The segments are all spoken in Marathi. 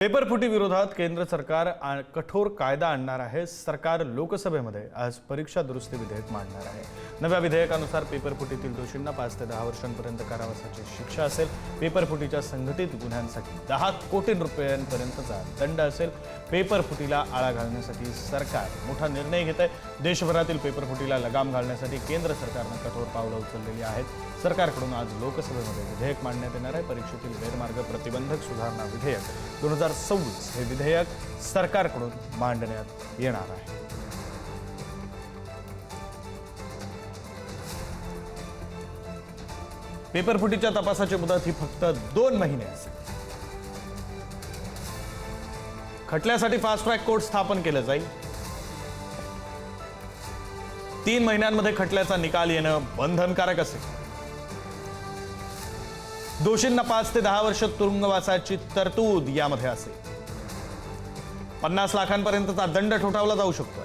पेपरफुटी विरोधात केंद्र सरकार कठोर कायदा आणणार आहे। सरकार लोकसभेमध्ये आज परीक्षा दुरुस्ती विधेयक मांडणार आहे। नव्या विधेयकानुसार पेपरफुटीतील दोषींना 5 ते 10 वर्षांपर्यंत कारावासाची शिक्षा असेल। पेपरफुटीच्या संघटित गुन्ह्यांसाठी 10 कोटी रुपयांपर्यंतचा दंड असेल। पेपरफुटीला आळा घालण्यासाठी सरकार मोठा निर्णय घेत आहे। देशभरातील पेपरफुटीला लगाम घालण्यासाठी केंद्र सरकारने कठोर पावलं उचललेली आहेत। सरकारकडून आज लोकसभेमध्ये विधेयक मांडण्यात येणार आहे। परीक्षेतील गैरमार्ग प्रतिबंधक सुधारणा विधेयक 2026 हे विधेयक सरकारकडून मांडण्यात येणार आहे। पेपरफुटीच्या तपासाची मुदत ही फक्त 2 महिने असेल। खटल्यासाठी फास्ट ट्रॅक कोर्ट स्थापन केलं जाईल। 3 महिन्यांमध्ये खटल्याचा निकाल येणं बंधनकारक असेल। दोषींना 5 ते 10 वर्ष तुरुंगवासाची तरतूद यामध्ये असेल। 50 लाखांपर्यंतचा दंड ठोठावला जाऊ शकतो।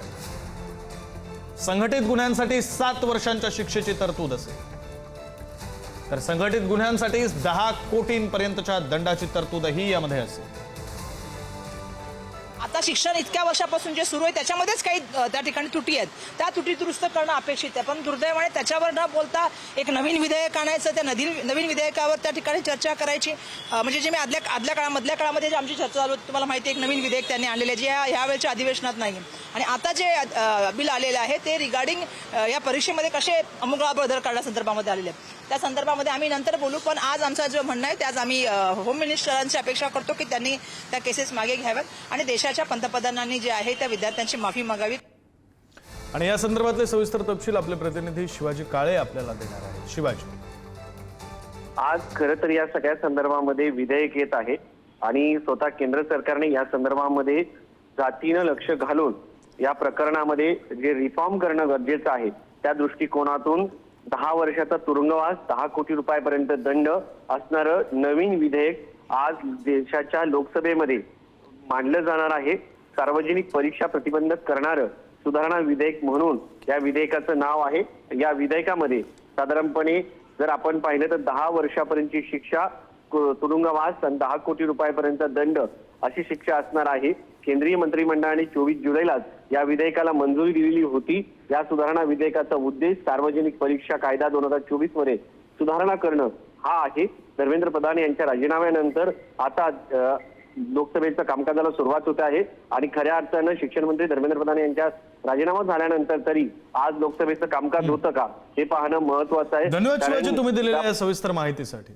संघटित गुन्ह्यांसाठी 7 वर्षांच्या शिक्षेची तरतूद असेल, तर संघटित गुन्ह्यांसाठी 10 कोटींपर्यंतच्या दंडाची तरतूदही यामध्ये असेल। आता शिक्षण इतक्या वर्षापासून जे सुरू आहे त्याच्यामध्येच काही त्या ठिकाणी त्रुटी आहेत, त्या त्रुटी दुरुस्त करणं अपेक्षित आहे। पण दुर्दैवाने त्याच्यावर न बोलता एक नवीन विधेयक आणायचं, त्या नवीन विधेयकावर त्या ठिकाणी चर्चा करायची। म्हणजे जे मी मधल्या काळामध्ये जे आमची चर्चा चालू होती, तुम्हाला माहिती आहे, एक नवीन विधेयक त्यांनी आणलेले जे यावेळच्या अधिवेशनात नाही। आणि आता जे बिल आलेलं आहे ते रिगार्डिंग या परीक्षेमध्ये कसे अमुक बदल करण्यासंदर्भामध्ये आलेले आहेत, त्या संदर्भामध्ये आम्ही नंतर बोलू। पण आज आमचा जो म्हणणं आहे त्याच आम्ही होम मिनिस्टरांची अपेक्षा करतो की त्यांनी त्या केसेस मागे घ्याव्यात आणि देशाच्या पंतप्रधानांनी जे आहे त्या विद्यार्थ्यांची माफी मागावी। आणि या संदर्भातले सविस्तर तपशील आपले प्रतिनिधी शिवाजी काळे आपल्याला देणार आहेत। शिवाजी, आज खरं तर या सगळ्या संदर्भामध्ये विधेयक येत आहे आणि स्वतः केंद्र सरकारने या संदर्भामध्ये जातीनं लक्ष घालून या प्रकरणामध्ये जे रिफॉर्म करणं गरजेचं आहे त्या दृष्टिकोनातून 10 वर्षाचा तुरुंगवास, 10 कोटी रुपयापर्यंत दंड असणारं नवीन विधेयक आज देशाच्या लोकसभेमध्ये मांडलं जाणार आहे। सार्वजनिक परीक्षा प्रतिबंधक करणारं सुधारणा विधेयक म्हणून या विधेयकाचं नाव आहे। या विधेयकामध्ये साधारणपणे जर आपण पाहिलं तर 10 वर्षापर्यंतची शिक्षा, तुरुंगवास आणि 10 कोटी रुपयापर्यंत दंड अशी शिक्षा असणार आहे। केंद्रीय मंत्रिमंडळाने 24 जुलैलाच या विधेयकाला मंजुरी दिलेली होती। या सुधारणा विधेयकाचा उद्देश सार्वजनिक परीक्षा कायदा 2024 मध्ये सुधारणा करणं हा आहे। धर्मेंद्र प्रधान यांच्या राजीनाम्यानंतर आता लोकसभेच्या कामकाजाला सुरुवात होते आहे आणि खऱ्या अर्थानं शिक्षण मंत्री धर्मेंद्र प्रधान यांच्या राजीनामा झाल्यानंतर तरी आज लोकसभेचं कामकाज होतं का हे पाहणं महत्त्वाचं आहे। धन्यवाद शिवाजी, तुम्ही दिलेल्या सविस्तर माहितीसाठी।